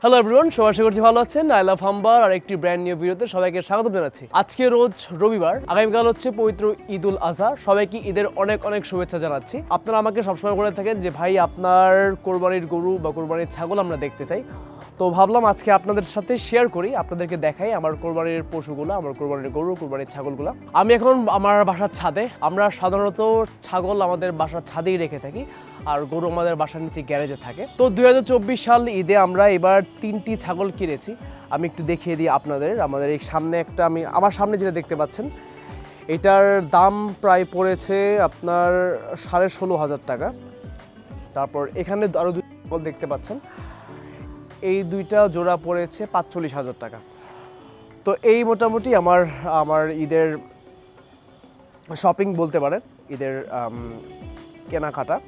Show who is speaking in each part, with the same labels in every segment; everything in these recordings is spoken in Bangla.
Speaker 1: হ্যালো এভরিওয়ান, সবাই আশা করছি ভালো আছেন। আই লাভ হাম্বার আর একটি ব্র্যান্ড নিউ ভিডিওতে সবাইকে স্বাগত জানাচ্ছি। আজকে রোজ রবিবার, আগামীকাল হচ্ছে পবিত্র ঈদুল আজহা। সবাইকে ঈদের অনেক অনেক শুভেচ্ছা জানাচ্ছি। আপনারা আমাকে সবসময় বলে থাকেন যে ভাই আপনার কোরবানির গরু বা কোরবানির ছাগল আমরা দেখতে চাই। তো ভাবলাম আজকে আপনাদের সাথে শেয়ার করি, আপনাদেরকে দেখাই আমার কোরবানির পশুগুলো, আমার কোরবানির গরু, কোরবানির ছাগলগুলো। আমি এখন আমার বাসার ছাদে। আমরা সাধারণত ছাগল আমাদের বাসার ছাদেই রেখে থাকি আর গরু আমাদের বাসার নিচে গ্যারেজে থাকে। তো 2024 সাল ঈদে আমরা এবার 3টি ছাগল কিনেছি। আমি একটু দেখিয়ে দিই আপনাদের। আমাদের এই সামনে একটা, আমার সামনে যেটা দেখতে পাচ্ছেন, এটার দাম প্রায় পড়েছে আপনার 16,500 টাকা। তারপর এখানে আরও 2 ছাগল দেখতে পাচ্ছেন, এই দুইটা জোড়া পড়েছে 45,000 টাকা। তো এই মোটামুটি আমার ঈদের শপিং বলতে পারেন, ঈদের কেনাকাটা।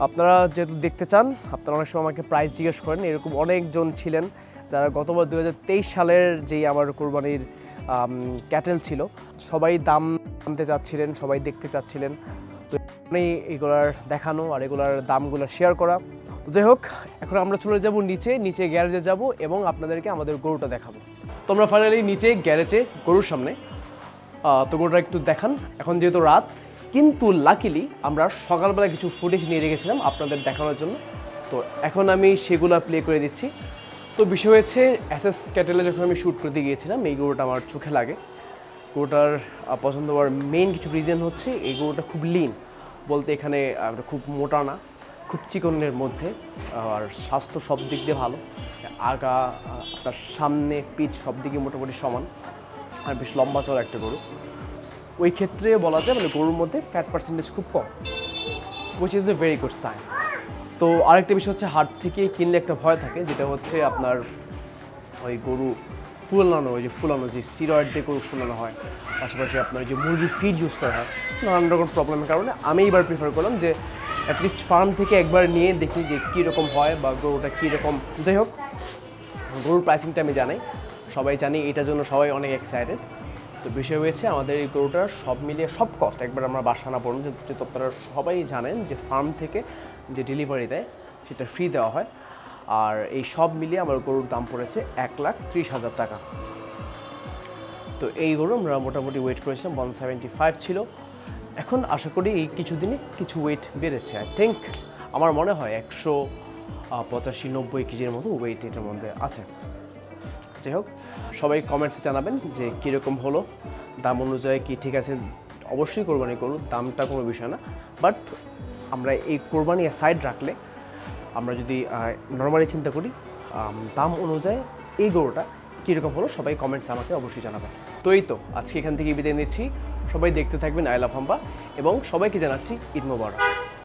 Speaker 1: আপনারা যেহেতু দেখতে চান, আপনারা অনেক সময় আমাকে প্রাইস জিজ্ঞেস করেন। এরকম অনেকজন ছিলেন যারা গতবার 2023 সালের যেই আমার কোরবানির ক্যাটেল ছিল, সবাই দাম জানতে চাচ্ছিলেন, সবাই দেখতে চাচ্ছিলেন। তো এগুলার দেখানো আর এগুলার দামগুলো শেয়ার করা। তো যাই হোক, এখন আমরা চলে যাব নিচে গ্যারেজে যাব এবং আপনাদেরকে আমাদের গরুটা দেখাবো। তো আমরা ফাইনালি নিচে গ্যারেজে গরুর সামনে। তো গরুটা একটু দেখান। এখন যেহেতু রাত, কিন্তু লাকিলি আমরা সকালবেলা কিছু ফুটেজ নিয়ে রেখেছিলাম আপনাদের দেখানোর জন্য। তো এখন আমি সেগুলো প্লে করে দিচ্ছি। তো বিষয় হয়েছে, এসএস ক্যাটেলে যখন আমি শ্যুট করতে গিয়েছিলাম, এই গরুটা আমার চোখে লাগে। গরুটার পছন্দ হওয়ার মেইন কিছু রিজন হচ্ছে এই গরুটা খুব লিন, বলতে এখানে খুব মোটা না, খুব চিকনের মধ্যে, আর স্বাস্থ্য সব দিক দিয়ে ভালো। আগা, তার সামনে পিচ সব দিকে মোটামুটি সমান, আর বেশ লম্বা চড়া একটা গরু। ওই ক্ষেত্রে বলা যায় গরুর মধ্যে ফ্যাট পার্সেন্টেজ খুব কম, which is a very good sign. তো আরেকটা বিষয় হচ্ছে, হাট থেকে কিনলে একটা ভয় থাকে, যেটা হচ্ছে আপনার ওই গরু ফুলানো যে স্টিরয়েড দিয়ে গরু ফুলানো হয়, পাশাপাশি আপনার যে মুরগির ফিড ইউজ করা হয়, নানান রকম প্রবলেমের কারণে আমি এবার প্রিফার করলাম যে অ্যাটলিস্ট ফার্ম থেকে একবার নিয়ে দেখি যে কীরকম হয় বা গরুটা কীরকম। যাই হোক, গরুর প্রাইসিংটা আমি জানাই, সবাই জানি, এটার জন্য সবাই অনেক এক্সাইটেড। তো বিষয় হয়েছে, আমাদের এই গরুটার সব মিলিয়ে সব কস্ট একবার আমরা বাসা না পড়ুন, যেহেতু আপনারা সবাই জানেন যে ফার্ম থেকে যে ডেলিভারি দেয় সেটা ফ্রি দেওয়া হয়। আর এই সব মিলিয়ে আমার গরুর দাম পড়েছে 1,30,000 টাকা। তো এই গরু আমরা মোটামুটি ওয়েট করেছিলাম 175 ছিল। এখন আশা করি এই কিছুদিনে কিছু ওয়েট বেড়েছে। আই থিঙ্ক, আমার মনে হয় 185-90 কেজির মতো ওয়েট এটার মধ্যে আছে। যাই হোক, সবাই কমেন্টসে জানাবেন যে কীরকম হলো, দাম অনুযায়ী কি ঠিক আছে। অবশ্যই কোরবানি গরু, দামটা কোনো বিষয় না, বাট আমরা এই কোরবানি সাইড রাখলে আমরা যদি নর্মালি চিন্তা করি, দাম অনুযায়ী এই গরুটা কীরকম হলো, সবাই কমেন্টসে আমাকে অবশ্যই জানাবেন। তো এই তো, আজকে এখান থেকে বিদায় নিচ্ছি। সবাই দেখতে থাকবেন আই লাভ হাম্বা, এবং সবাইকে জানাচ্ছি ঈদ মোবারক।